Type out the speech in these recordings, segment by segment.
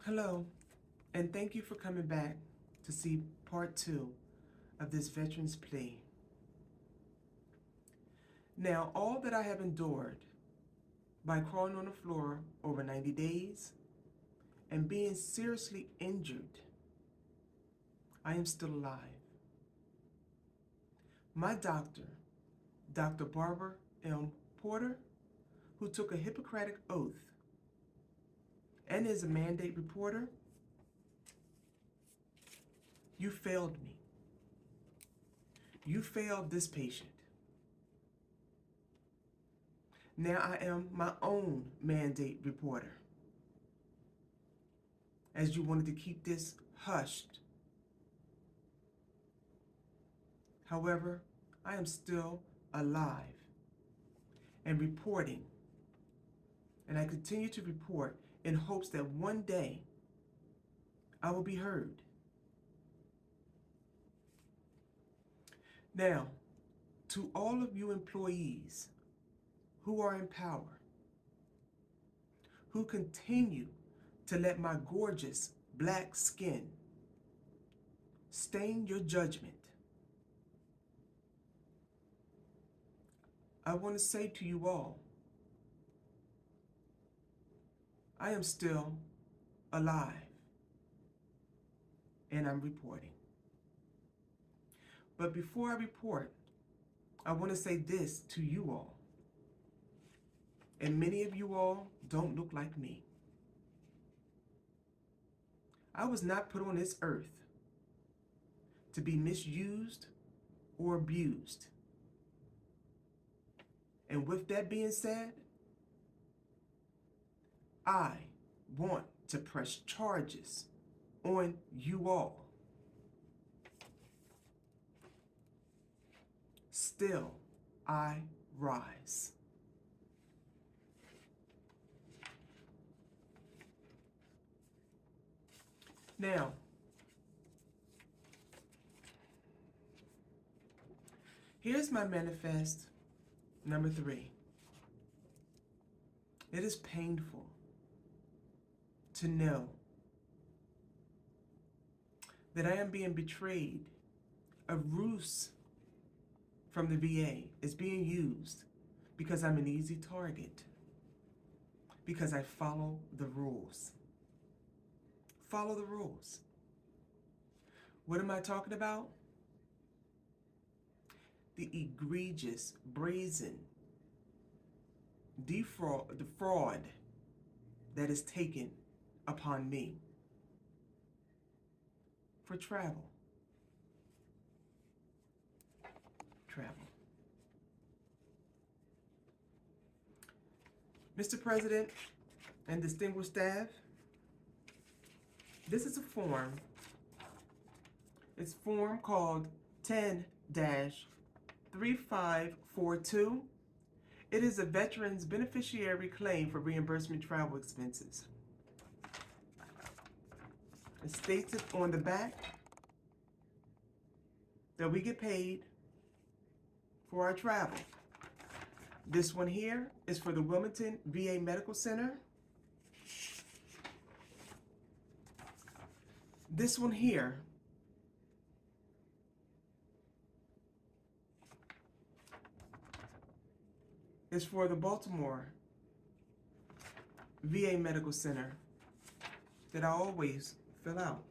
Hello, and thank you for coming back to see part 2 of this veteran's plea. Now, all that I have endured by crawling on the floor over 90 days and being seriously injured, I am still alive. My doctor, Dr. Barbara M. Porter, who took a Hippocratic oath and is a mandate reporter, you failed me. You failed this patient. Now I am my own mandate reporter, as you wanted to keep this hushed. However, I am still alive and reporting, and I continue to report in hopes that one day I will be heard. Now, to all of you employees who are in power, who continue to let my gorgeous black skin stain your judgment, I want to say to you all, I am still alive and I'm reporting. But before I report, I want to say this to you all. And many of you all don't look like me. I was not put on this earth to be misused or abused. And with that being said, I want to press charges on you all. Still, I rise. Now, here's my manifest number 3. It is painful to know that I am being betrayed. A ruse from the VA is being used because I'm an easy target, because I follow the rules. Follow the rules. What am I talking about? The egregious, brazen fraud that is taken upon me for travel. Mr. President and distinguished staff, this is a form. It's form called 10-3542. It is a veteran's beneficiary claim for reimbursement travel expenses. It states it on the back that we get paid for our travel. This one here is for the Wilmington VA Medical Center. This one here is for the Baltimore VA Medical Center that I always fill out.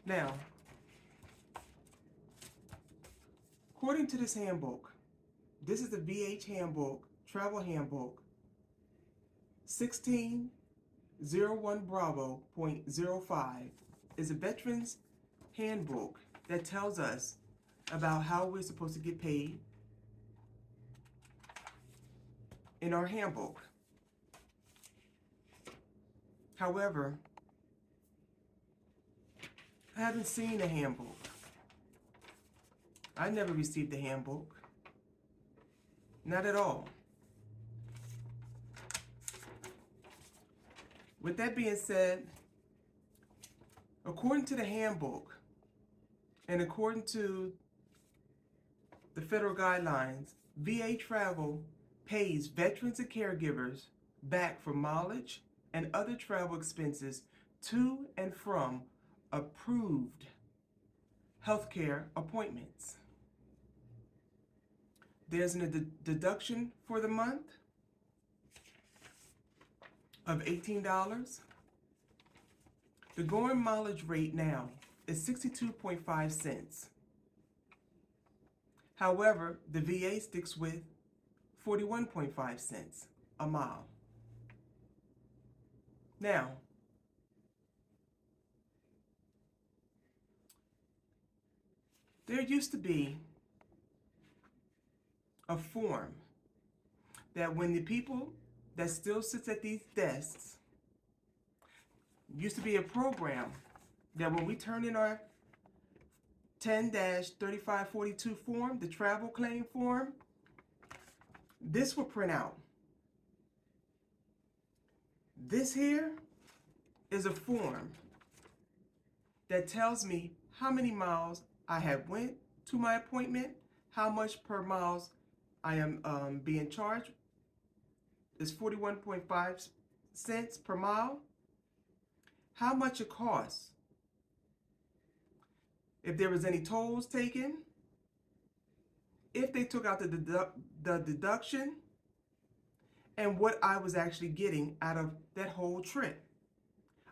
Now, according to this handbook, this is the VH Handbook, Travel Handbook, 1601 Bravo.05 is a veteran's handbook that tells us about how we're supposed to get paid in our handbook. However, I haven't seen a handbook. I never received a handbook. Not at all. With that being said, according to the handbook and according to the federal guidelines, VA Travel pays veterans and caregivers back for mileage and other travel expenses to and from approved healthcare appointments. There's a deduction for the month of $18. The going mileage rate now is 62.5 cents. However, the VA sticks with 41.5 cents a mile. Now, there used to be a form that when the people that still sits at these desks, used to be a program that when we turn in our 10-3542 form, the travel claim form, this will print out. This here is a form that tells me how many miles I have went to my appointment, how much per miles I am being charged. It's 41.5 cents per mile. How much it costs. If there was any tolls taken, if they took out the deduction, and what I was actually getting out of that whole trip.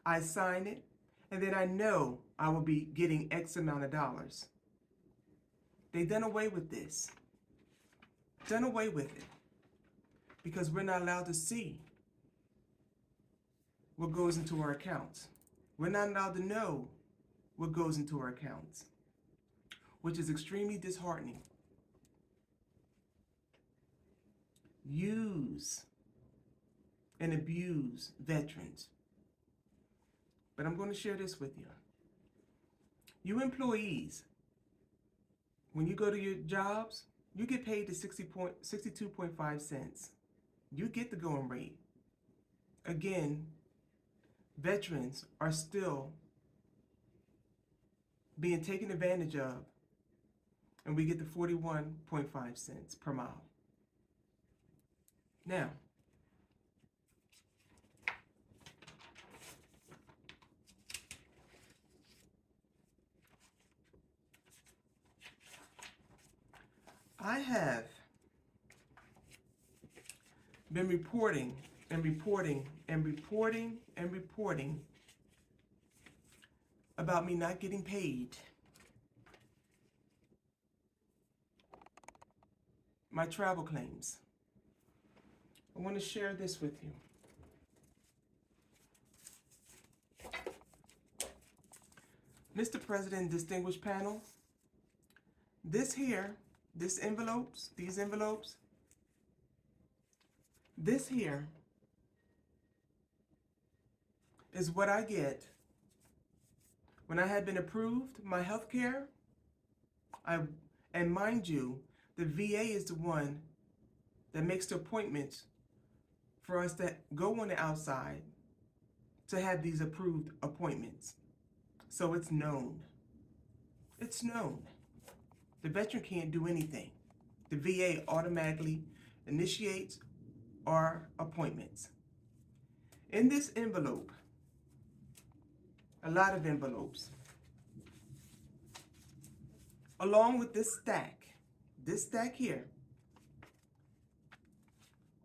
I sign it, and then I know I will be getting X amount of dollars. They done away with this. Done away with it. Because we're not allowed to see what goes into our accounts. We're not allowed to know what goes into our accounts, which is extremely disheartening. Use and abuse veterans. But I'm going to share this with you. You employees, when you go to your jobs, you get paid to 62.5 cents. You get the going rate. Again, veterans are still being taken advantage of, and we get the 41.5 cents per mile. Now, I have been reporting about me not getting paid my travel claims. I want to share this with you. Mr. President, distinguished panel, these envelopes, this here is what I get when I had been approved my health care. And mind you, the VA is the one that makes the appointments for us to go on the outside to have these approved appointments. So it's known. It's known. The veteran can't do anything. The VA automatically initiates our appointments. In this envelope, a lot of envelopes, along with this stack here,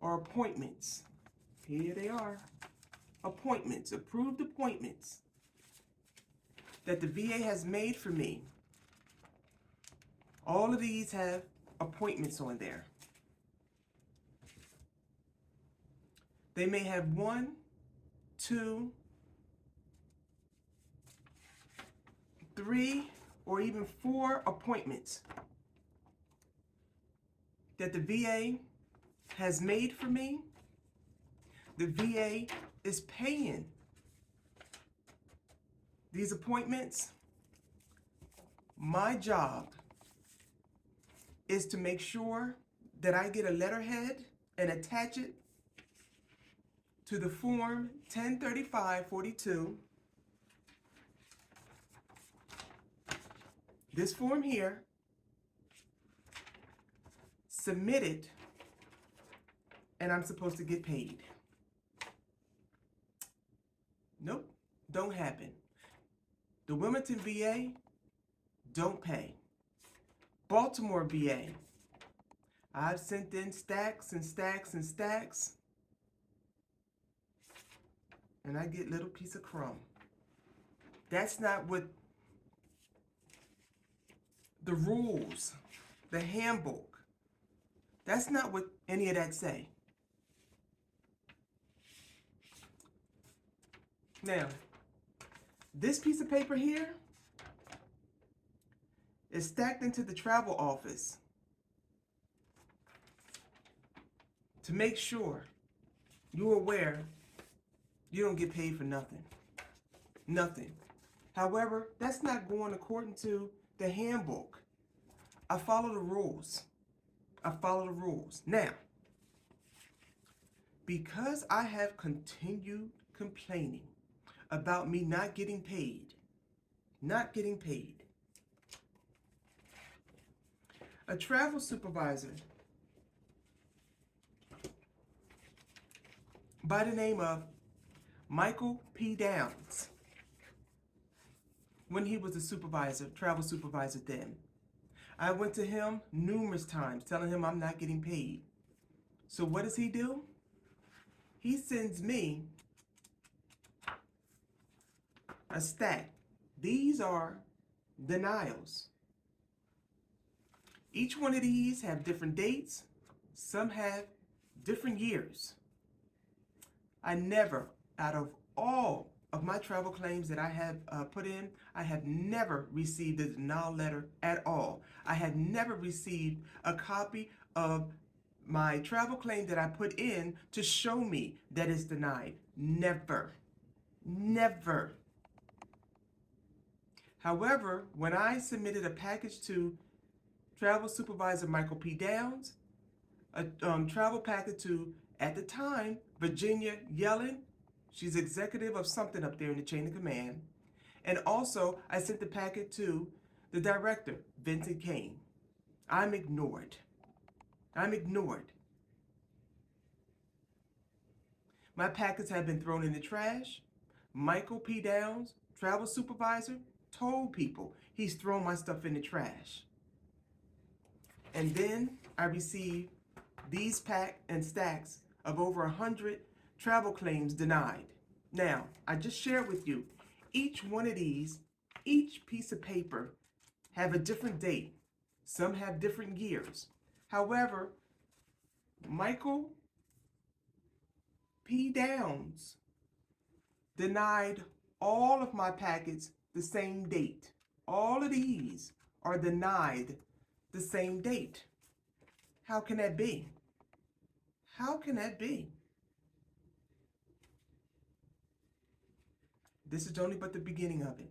are appointments. Here they are. Appointments, approved appointments that the VA has made for me. All of these have appointments on there. They may have 1, 2, 3, or even 4 appointments that the VA has made for me. The VA is paying these appointments. My job is to make sure that I get a letterhead and attach it to the form 103542. This form here, submit it, and I'm supposed to get paid. Nope, don't happen. The Wilmington VA don't pay. Baltimore VA, I've sent in stacks and stacks and stacks, and I get little piece of crumb. That's not what the rules, the handbook, that's not what any of that say. Now, this piece of paper here is stacked into the travel office to make sure you're aware you don't get paid for nothing. Nothing. However, that's not going according to the handbook. I follow the rules. I follow the rules. Now, because I have continued complaining about me not getting paid, a travel supervisor by the name of Michael P. Downs, when he was a supervisor, travel supervisor then, I went to him numerous times telling him I'm not getting paid. So what does he do? He sends me a stack. These are denials. Each one of these have different dates. Some have different years. I never, out of all of my travel claims that I have put in, I have never received a denial letter at all. I had never received a copy of my travel claim that I put in to show me that it's denied. Never. Never. However, when I submitted a package to Travel Supervisor Michael P. Downs, a travel package to, at the time, Virginia Yellen, she's executive of something up there in the chain of command, and also I sent the packet to the director, Vincent Kane. I'm ignored. I'm ignored. My packets have been thrown in the trash. Michael P. Downs, travel supervisor, told people he's thrown my stuff in the trash. And then I received these pack and stacks of over 100 travel claims denied. Now, I just shared with you, each one of these, each piece of paper have a different date. Some have different years. However, Michael P. Downs denied all of my packets the same date. All of these are denied the same date. How can that be? How can that be? This is only but the beginning of it.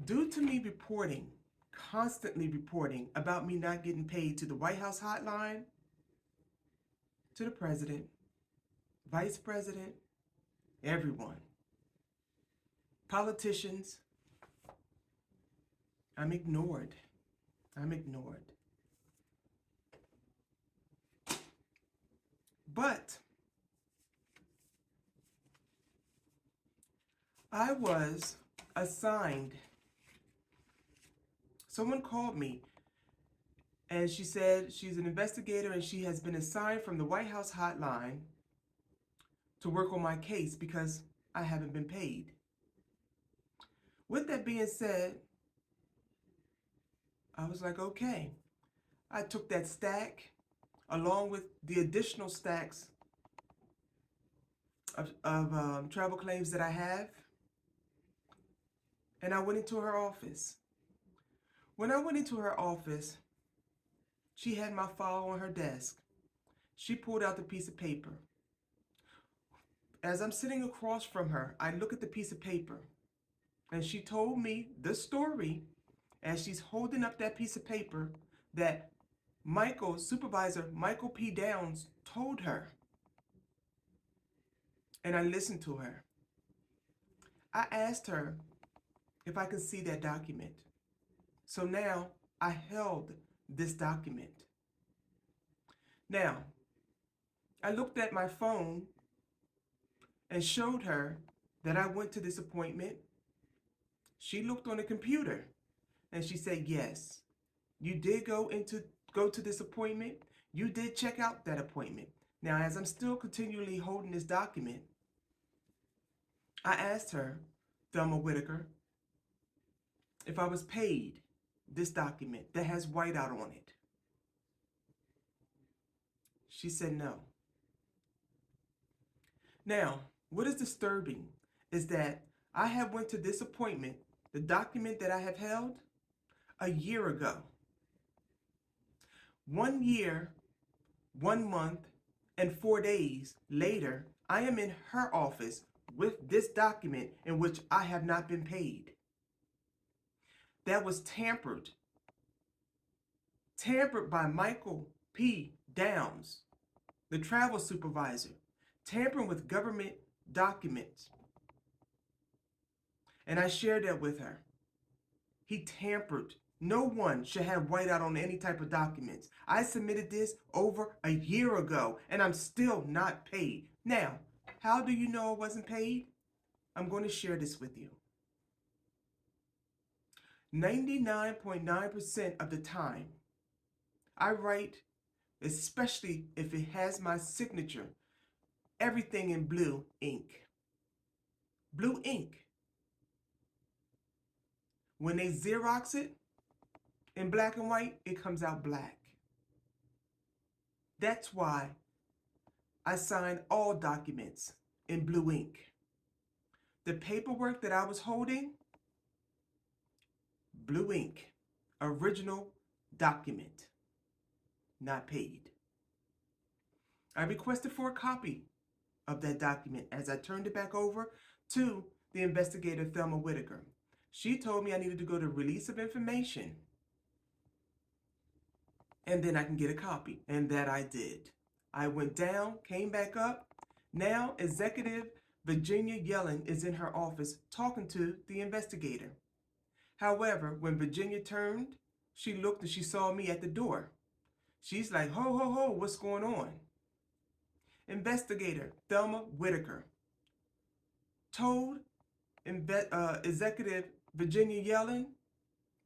Due to me reporting, constantly reporting about me not getting paid to the White House hotline, to the president, vice president, everyone, politicians, I'm ignored. I'm ignored. But I was assigned, someone called me and she said she's an investigator and she has been assigned from the White House hotline to work on my case because I haven't been paid. With that being said, I was like, okay. I took that stack along with the additional stacks of travel claims that I have, and I went into her office. When I went into her office, she had my file on her desk. She pulled out the piece of paper. As I'm sitting across from her, I look at the piece of paper, and she told me the story as she's holding up that piece of paper that Supervisor Michael P. Downs told her. And I listened to her. I asked her if I could see that document. So now I held this document. Now, I looked at my phone and showed her that I went to this appointment. She looked on the computer and she said, yes, you did go to this appointment. You did check out that appointment. Now, as I'm still continually holding this document, I asked her, Thelma Whitaker, if I was paid this document that has whiteout on it. She said no. Now, what is disturbing is that I have went to this appointment, the document that I have held, a year ago. 1 year, 1 month, and 4 days later, I am in her office with this document in which I have not been paid. That was tampered by Michael P. Downs, the travel supervisor, tampering with government documents. And I shared that with her. He tampered. No one should have whiteout on any type of documents. I submitted this over a year ago and I'm still not paid. Now, how do you know I wasn't paid? I'm going to share this with you. 99.9% of the time, I write, especially if it has my signature, everything in blue ink. Blue ink. When they Xerox it in black and white, it comes out black. That's why I sign all documents in blue ink. The paperwork that I was holding, blue ink, original document, not paid. I requested for a copy of that document as I turned it back over to the investigator, Thelma Whitaker. She told me I needed to go to release of information and then I can get a copy, and that I did. I went down, came back up. Now, Executive Virginia Yellen is in her office talking to the investigator. However, when Virginia turned, she looked and she saw me at the door. She's like, ho, ho, ho, what's going on? Investigator Thelma Whitaker told Executive Virginia Yellen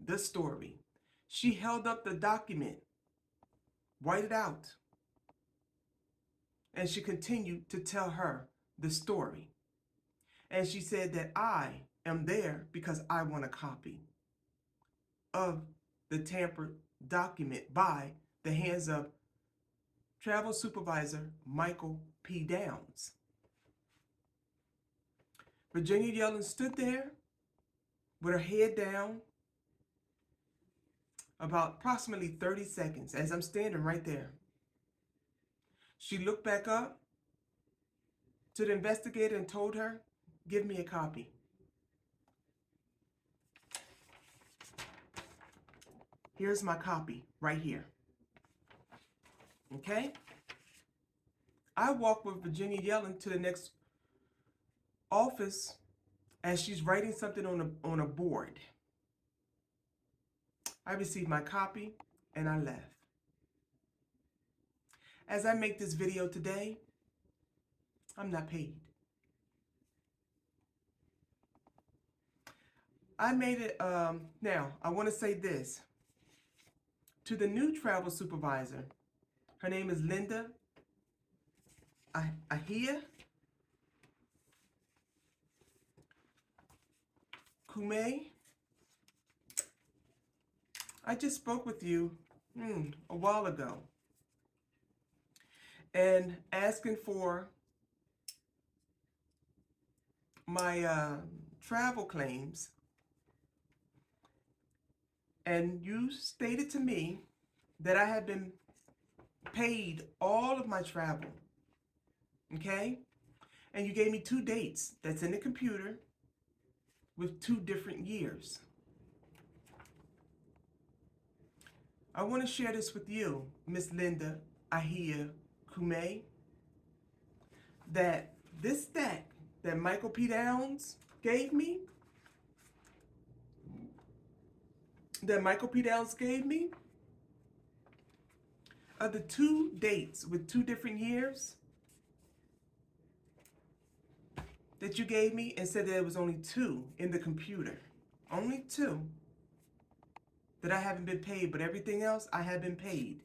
the story. She held up the document, whited out, and she continued to tell her the story. And she said that I am there because I want a copy of the tampered document by the hands of Travel Supervisor Michael P. Downs. Virginia Yellen stood there with her head down about approximately 30 seconds as I'm standing right there. She looked back up to the investigator and told her, give me a copy. Here's my copy right here. Okay? I walked with Virginia Yellen to the next office as she's writing something on a board. I received my copy and I left. As I make this video today, I'm not paid. I made it, now I want to say this. To the new travel supervisor, her name is Linda Ahia Kume. I just spoke with you a while ago and asking for my travel claims, and you stated to me that I had been paid all of my travel, okay? And you gave me 2 dates that's in the computer with 2 different years. I want to share this with you, Miss Linda Ahia Kume, that this stack that Michael P. Downs gave me, of the 2 dates with 2 different years, that you gave me and said that there was only 2 in the computer. Only 2 that I haven't been paid, but everything else I have been paid.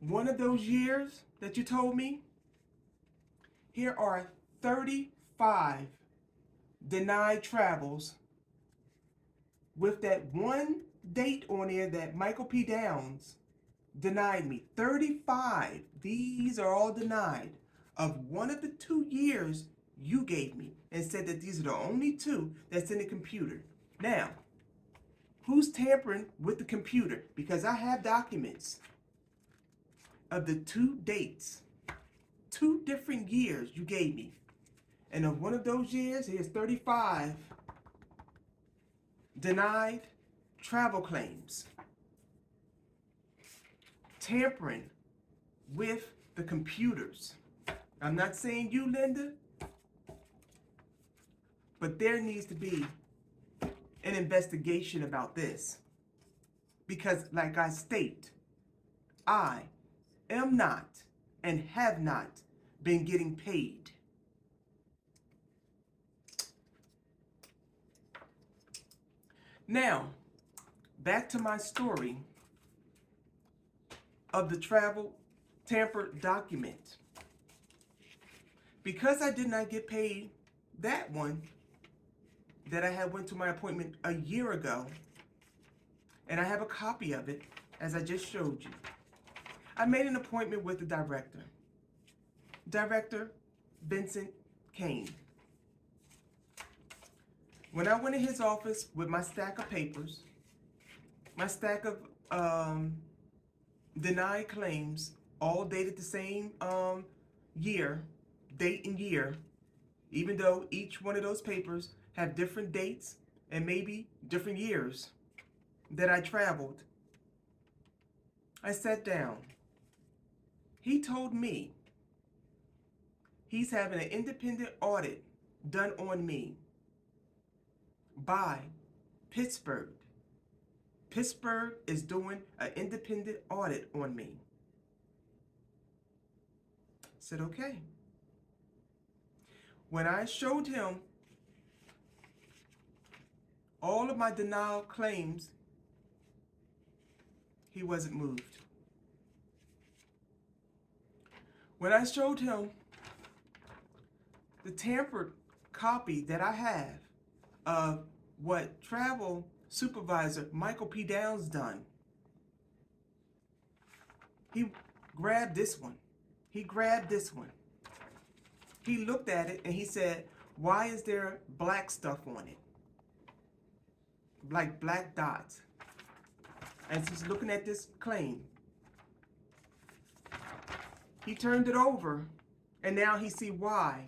One of those years that you told me, here are 35 denied travels with that one date on there that Michael P. Downs denied me. 35. These are all denied of one of the 2 years you gave me and said that these are the only 2 that's in the computer. Now, who's tampering with the computer? Because I have documents of the 2 dates, 2 different years you gave me. And of one of those years, here's 35 denied travel claims. Tampering with the computers. I'm not saying you, Linda, but there needs to be an investigation about this. Because, like I state, I am not and have not been getting paid. Now, back to my story of the travel tampered document. Because I did not get paid that one that I had went to my appointment a year ago, and I have a copy of it, as I just showed you. I made an appointment with the director, Director Vincent Kane. When I went in his office with my stack of papers, my stack of denied claims, all dated the same year, date and year, even though each one of those papers have different dates and maybe different years that I traveled, I sat down. He told me he's having an independent audit done on me by Pittsburgh. Pittsburgh is doing an independent audit on me. I said, okay. When I showed him all of my denial claims, he wasn't moved. When I showed him the tampered copy that I have of what travel supervisor Michael P. Downs done, he grabbed this one. He grabbed this one. He looked at it and he said, why is there black stuff on it? Like black dots. As he's looking at this claim, he turned it over and now he see why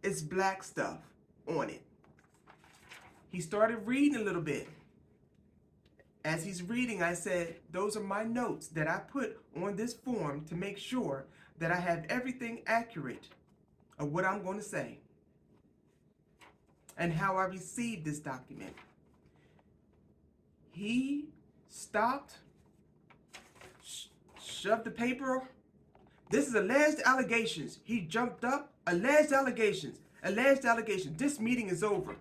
it's black stuff on it. He started reading a little bit. As he's reading, I said, those are my notes that I put on this form to make sure that I have everything accurate of what I'm going to say and how I received this document. He stopped, shoved the paper. This is alleged allegations. He jumped up, alleged allegations, alleged allegations. This meeting is over.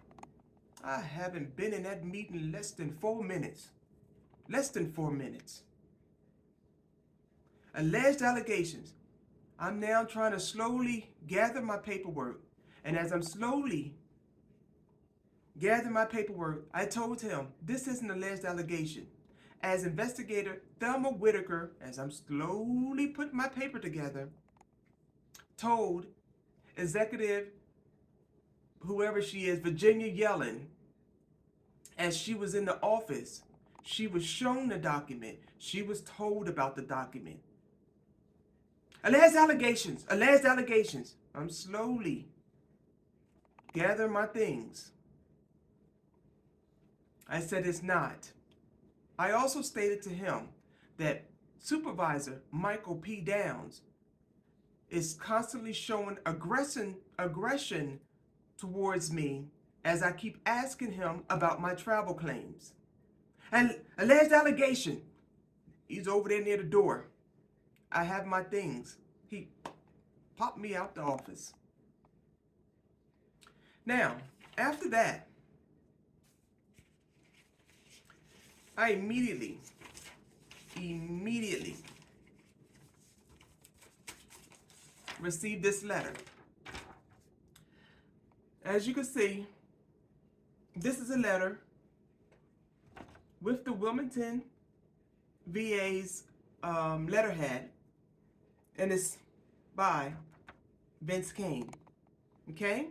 I haven't been in that meeting less than 4 minutes. Less than 4 minutes. Alleged allegations. I'm now trying to slowly gather my paperwork. And as I'm slowly gathering my paperwork, I told him, this is an alleged allegation. As investigator Thelma Whitaker, as I'm slowly putting my paper together, told executive, whoever she is, Virginia Yellen, as she was in the office, she was shown the document. She was told about the document. Alleged allegations, alleged allegations. I'm slowly gathering my things. I said it's not. I also stated to him that Supervisor Michael P. Downs is constantly showing aggression towards me as I keep asking him about my travel claims. And alleged allegation. He's over there near the door. I have my things. He pop me out the office. Now, after that, I immediately received this letter. As you can see, this is a letter with the Wilmington VA's letterhead, and it's by Vince Kane. Okay?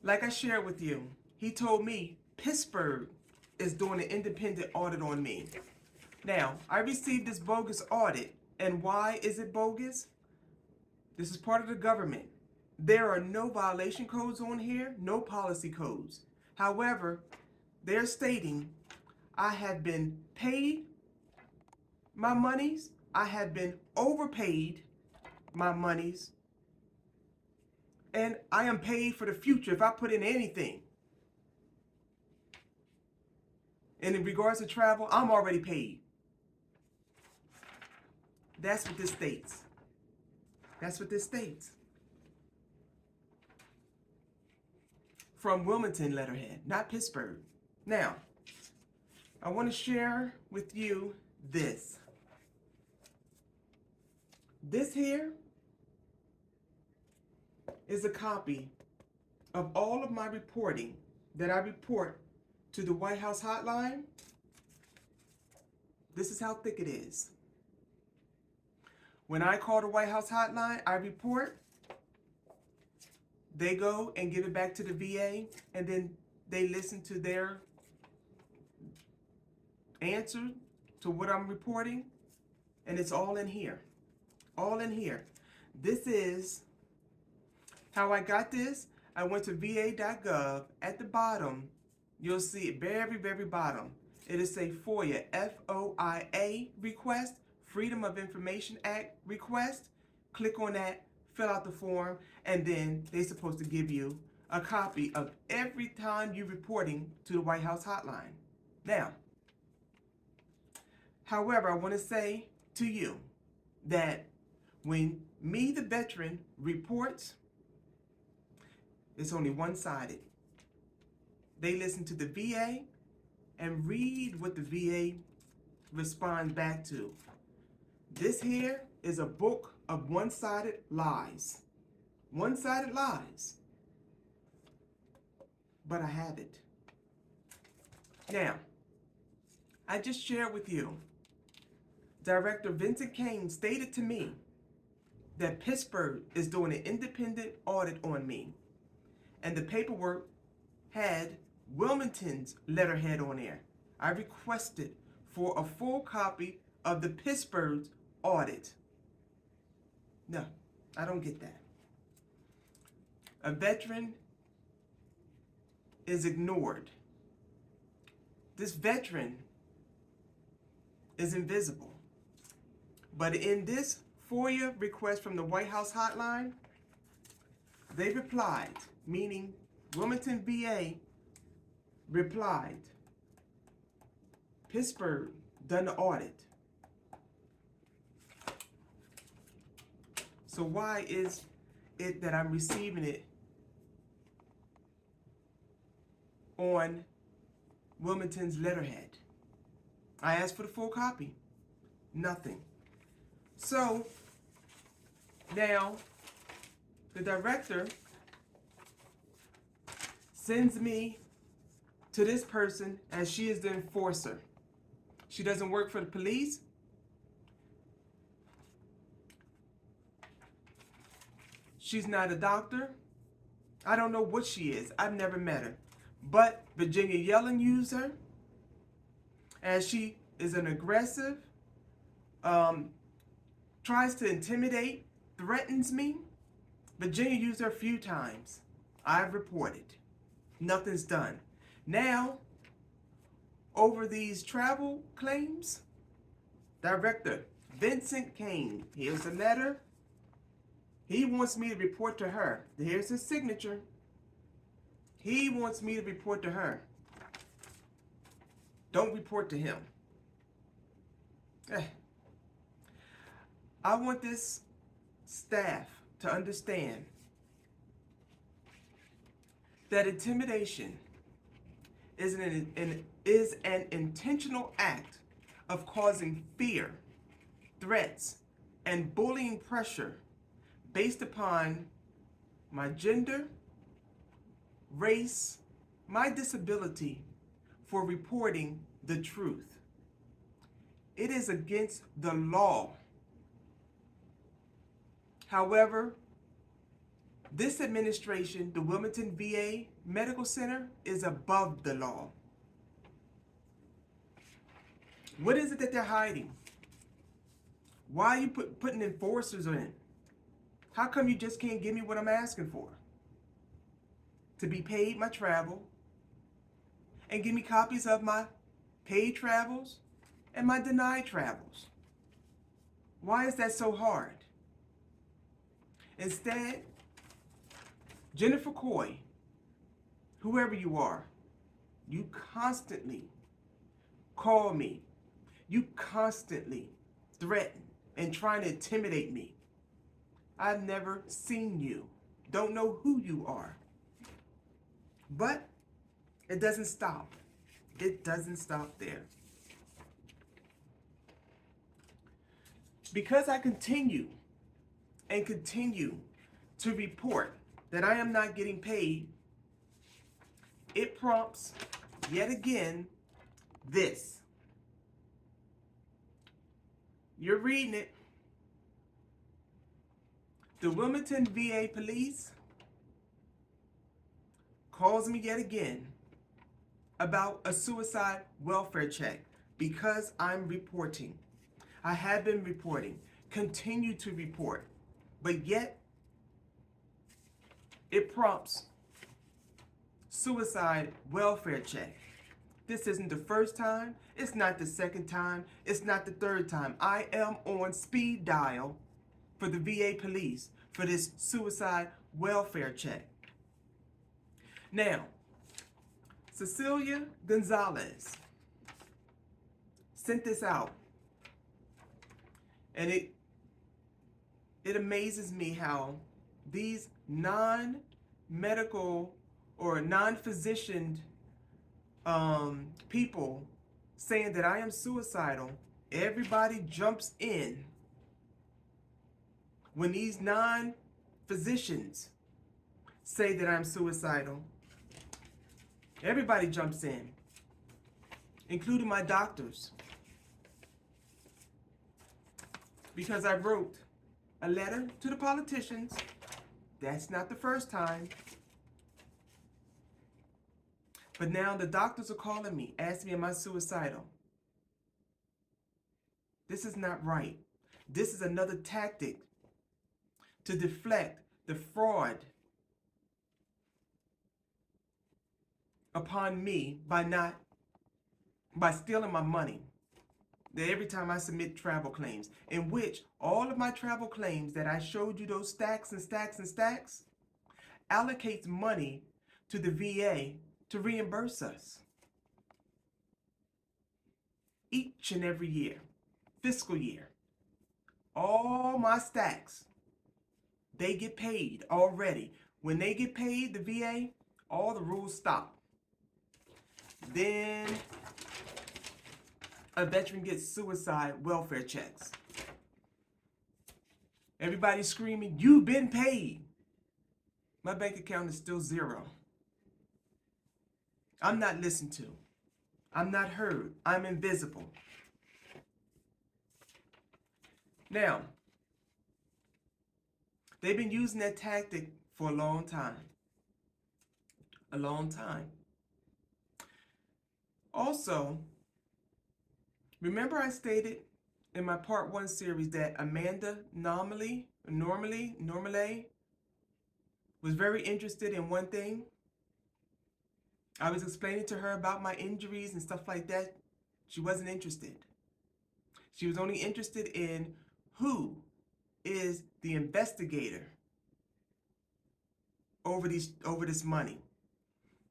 Like I shared with you, he told me Pittsburgh is doing an independent audit on me. Now, I received this bogus audit, and why is it bogus? This is part of the government. There are no violation codes on here, no policy codes. However, they're stating I have been paid my monies, I have been overpaid my monies, and I am paid for the future if I put in anything. And in regards to travel, I'm already paid. That's what this states. That's what this states. From Wilmington letterhead, not Pittsburgh. Now, I want to share with you this. This here is a copy of all of my reporting that I report to the White House hotline. This is how thick it is. When I call the White House hotline, I report. They go and give it back to the VA, and then they listen to their answer to what I'm reporting, and it's all in here. All in here. This is how I got this. I went to va.gov. At the bottom, you'll see it, very, very bottom. It is a FOIA, F-O-I-A request, Freedom of Information Act request. Click on that, fill out the form, and then they're supposed to give you a copy of every time you're reporting to the White House hotline. Now, however, I want to say to you that when me, the veteran, reports, it's only one-sided. They listen to the VA and read what the VA responds back to. This here is a book of one-sided lies. One-sided lies. But I have it. Now, I just shared with you, Director Vincent Kane stated to me that Pittsburgh is doing an independent audit on me. And the paperwork had Wilmington's letterhead on there. I requested for a full copy of the Pittsburgh's audit. No, I don't get that. A veteran is ignored. This veteran is invisible. But in this FOIA request from the White House hotline, they replied, meaning Wilmington VA replied, Pittsburgh done the audit. So why is it that I'm receiving it on Wilmington's letterhead? I asked for the full copy. Nothing. So now the director sends me to this person as she is the enforcer. She doesn't work for the police. She's not a doctor. I don't know what she is. I've never met her. But Virginia Yellen used her as she is an aggressive, tries to intimidate, threatens me. Virginia used her a few times. I've reported. Nothing's done. Now, over these travel claims, Director Vincent Kane, here's a letter. He wants me to report to her. Here's his signature. He wants me to report to her. Don't report to him. I want this staff to understand that intimidation is an intentional act of causing fear, threats, and bullying pressure based upon my gender, race, my disability for reporting the truth. It is against the law. However, this administration, the Wilmington VA Medical Center, is above the law. What is it that they're hiding? Why are you putting enforcers in? How come you just can't give me what I'm asking for? To be paid my travel and give me copies of my paid travels and my denied travels. Why is that so hard? Instead, Jennifer Coy, whoever you are, you constantly call me. You constantly threaten and trying to intimidate me. I've never seen you. Don't know who you are. But it doesn't stop. It doesn't stop there. Because I continue and continue to report that I am not getting paid, it prompts yet again this. You're reading it. The Wilmington VA Police calls me yet again about a suicide welfare check because I'm reporting. I have been reporting, continue to report, but yet it prompts suicide welfare check. This isn't the first time, it's not the second time, it's not the third time. I am on speed dial for the VA police for this suicide welfare check. Now, Cecilia Gonzalez sent this out, and it amazes me how these non-medical or non-physicianed people saying that I am suicidal, everybody jumps in. When these non-physicians say that I'm suicidal, everybody jumps in, including my doctors. Because I wrote a letter to the politicians. That's not the first time. But now the doctors are calling me, asking me, am I suicidal? This is not right. This is another tactic to deflect the fraud upon me by stealing my money. That every time I submit travel claims, in which all of my travel claims that I showed you, those stacks and stacks and stacks, allocates money to the VA to reimburse us. Each and every year, fiscal year, all my stacks, they get paid already. When they get paid, the VA, all the rules stop. Then a veteran gets suicide welfare checks. Everybody's screaming, you've been paid. My bank account is still zero. I'm not listened to. I'm not heard. I'm invisible. Now, they've been using that tactic for a long time. A long time. Also, remember I stated in my part 1 series that Amanda Normally was very interested in one thing. I was explaining to her about my injuries and stuff like that. She wasn't interested. She was only interested in who is the investigator over this money.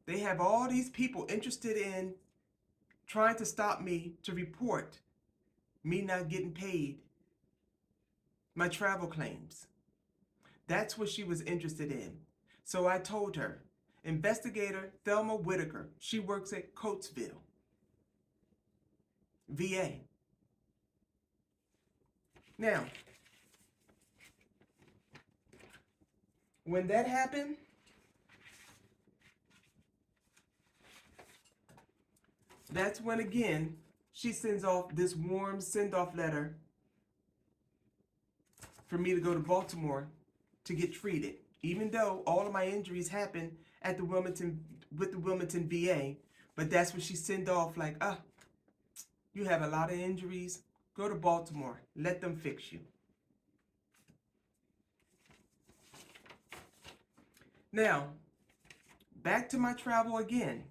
They have all these people interested in trying to stop me to report me not getting paid my travel claims. That's what she was interested in. So I told her, Investigator Thelma Whitaker, she works at Coatesville, VA. Now, when that happened, that's when again she sends off this warm send-off letter for me to go to Baltimore to get treated. Even though all of my injuries happened at the Wilmington VA, but that's what she sent off, like, you have a lot of injuries. Go to Baltimore. Let them fix you. Now, back to my travel again.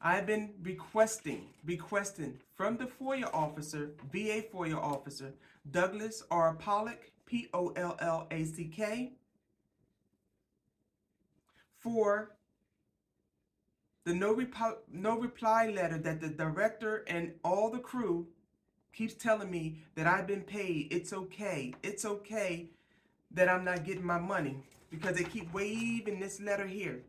I've been requesting from the FOIA officer, VA FOIA officer, Douglas R. Pollack, Pollack, for the no reply letter that the director and all the crew keeps telling me that I've been paid. It's okay. It's okay that I'm not getting my money, because they keep waving this letter here.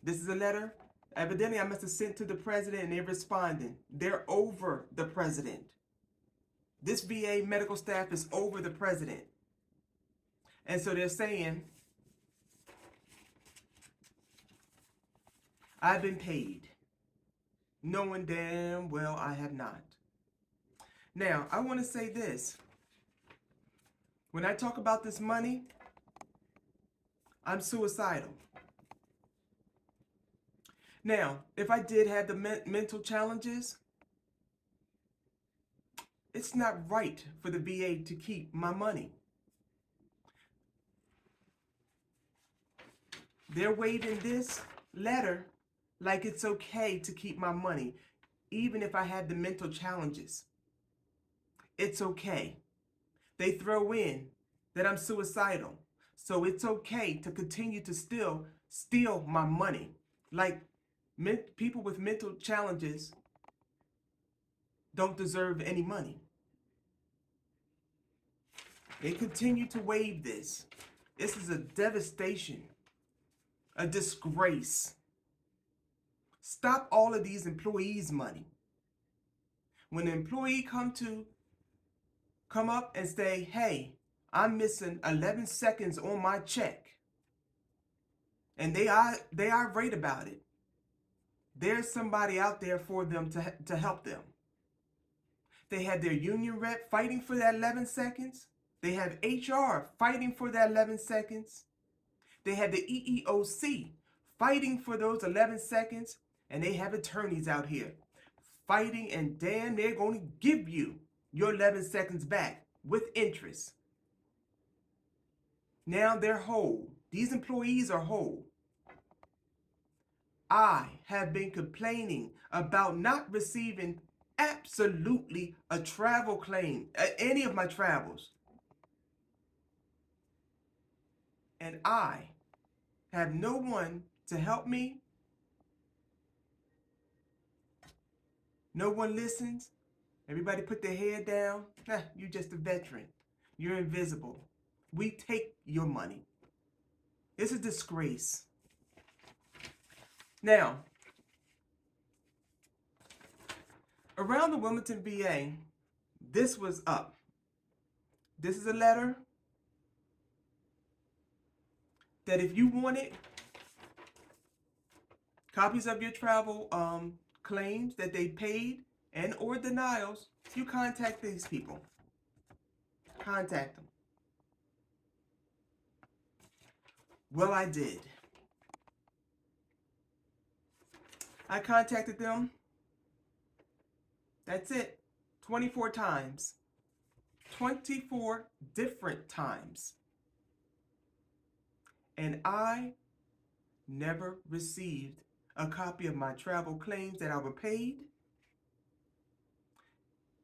This is a letter evidently I must have sent to the president, and they're responding. They're over the president. This VA medical staff is over the president. And so they're saying, I've been paid, knowing damn well I have not. Now, I want to say this. When I talk about this money, I'm suicidal. Now, if I did have the mental challenges, it's not right for the VA to keep my money. They're waving this letter like it's okay to keep my money, even if I had the mental challenges. It's okay. They throw in that I'm suicidal, so it's okay to continue to still steal my money. Like, people with mental challenges don't deserve any money. They continue to waive this. This is a devastation, a disgrace. Stop all of these employees' money. When an employee come up and say, hey, I'm missing 11 seconds on my check, and they irate about it, there's somebody out there for them to help them. They had their union rep fighting for that 11 seconds. They have HR fighting for that 11 seconds. They have the EEOC fighting for those 11 seconds. And they have attorneys out here fighting, and damn, they're going to give you your 11 seconds back with interest. Now they're whole. These employees are whole. I have been complaining about not receiving absolutely a travel claim at any of my travels. And I have no one to help me. No one listens. Everybody put their head down. You're just a veteran. You're invisible. We take your money. It's a disgrace. Now, around the Wilmington VA, this was up. This is a letter that if you wanted copies of your travel claims that they paid and or denials, you contact these people. Contact them. Well, I did. I contacted them. That's it. 24 times. 24 different times. And I never received a copy of my travel claims that I were paid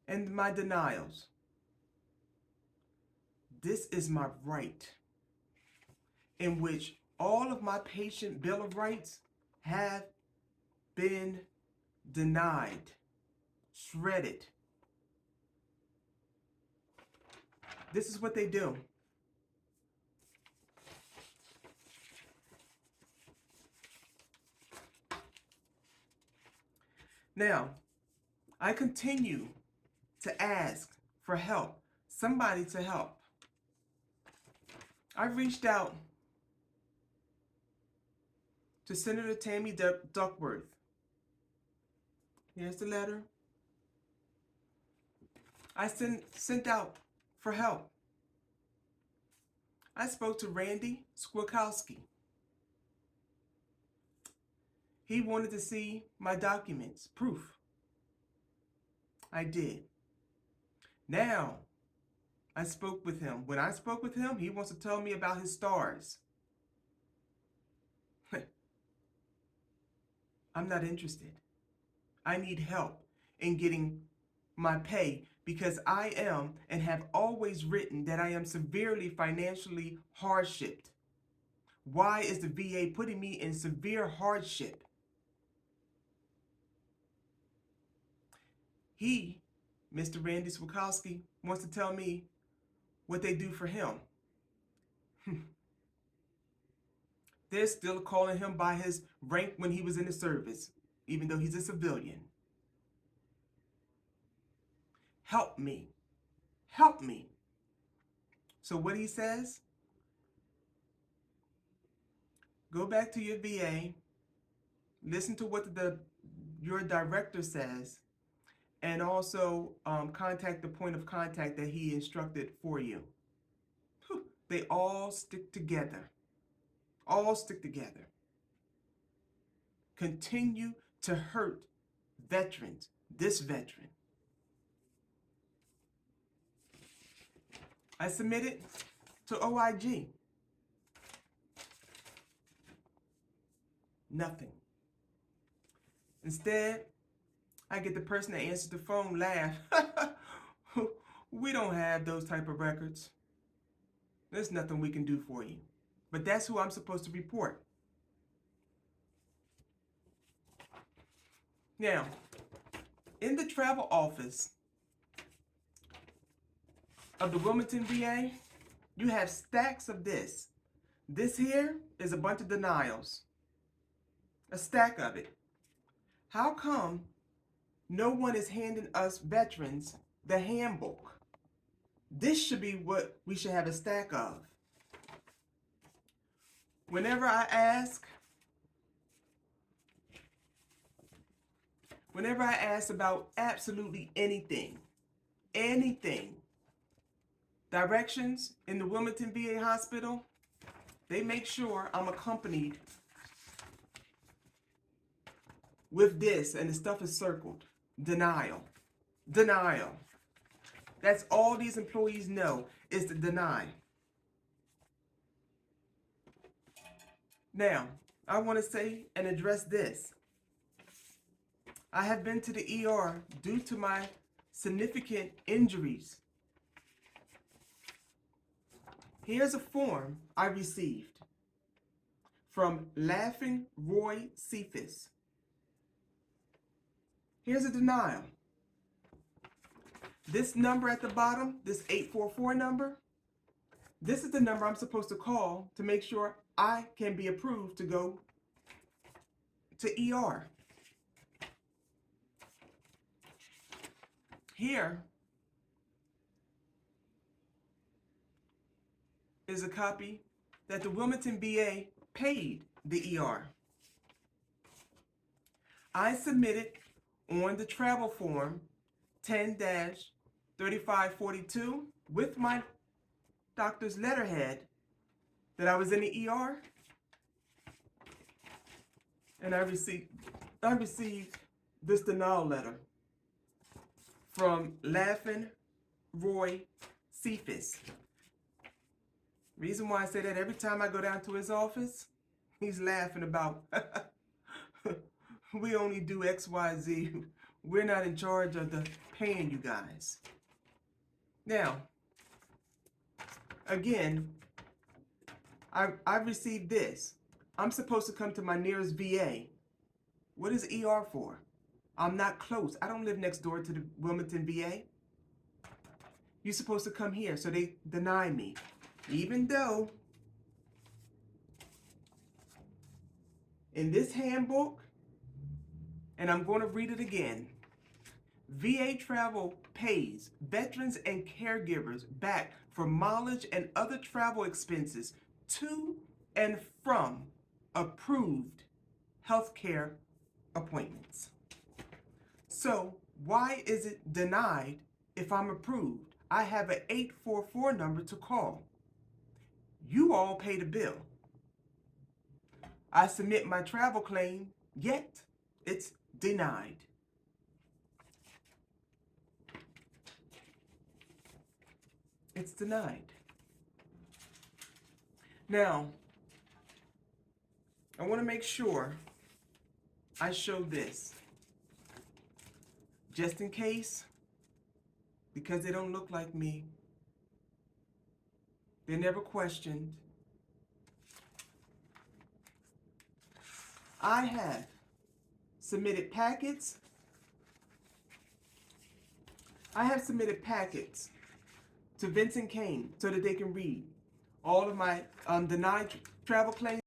and my denials. This is my right, in which all of my patient bill of rights have been denied, shredded. This is what they do. Now, I continue to ask for help, somebody to help. I reached out to Senator Tammy Duckworth. Here's the letter. I sent out for help. I spoke to Randy Squirkowski. He wanted to see my documents, proof. I did. Now, I spoke with him. When I spoke with him, he wants to tell me about his stars. I'm not interested. I need help in getting my pay because I am and have always written that I am severely financially hardshipped. Why is the VA putting me in severe hardship? He, Mr. Randy Squirkowski, wants to tell me what they do for him. They're still calling him by his rank when he was in the service, even though he's a civilian. Help me. Help me. So what he says, go back to your VA, listen to what your director says, and also contact the point of contact that he instructed for you. They all stick together. All stick together. Continue to hurt veterans, this veteran. I submitted to OIG. Nothing. Instead, I get the person that answers the phone laugh. We don't have those type of records. There's nothing we can do for you. But that's who I'm supposed to report. Now, in the travel office of the Wilmington VA, you have stacks of this. This here is a bunch of denials. A stack of it. How come no one is handing us veterans the handbook? This should be what we should have a stack of. Whenever I ask about absolutely anything, directions in the Wilmington VA hospital, they make sure I'm accompanied with this, and the stuff is circled. Denial. Denial. That's all these employees know, is to deny. Now, I want to say and address this. I have been to the ER due to my significant injuries. Here's a form I received from Laughing Roy Cephas. Here's a denial. This number at the bottom, this 844 number, this is the number I'm supposed to call to make sure I can be approved to go to ER. Here is a copy that the Wilmington VA paid the ER. I submitted on the travel form 10-3542 with my doctor's letterhead that I was in the ER, and I received this denial letter from Laughing Roy Cephas. Reason why I say that, every time I go down to his office, he's laughing about, we only do X, Y, Z. We're not in charge of the paying you guys. Now, again, I received this. I'm supposed to come to my nearest VA. What is ER for? I'm not close. I don't live next door to the Wilmington VA. You're supposed to come here, so they deny me. Even though in this handbook, and I'm going to read it again. VA Travel pays veterans and caregivers back for mileage and other travel expenses to and from approved healthcare appointments. So why is it denied if I'm approved? I have an 844 number to call. You all pay the bill. I submit my travel claim, yet it's denied. It's denied. Now, I want to make sure I show this, just in case, because they don't look like me. They're never questioned. I have submitted packets. To Vincent Kane so that they can read all of my denied travel claims.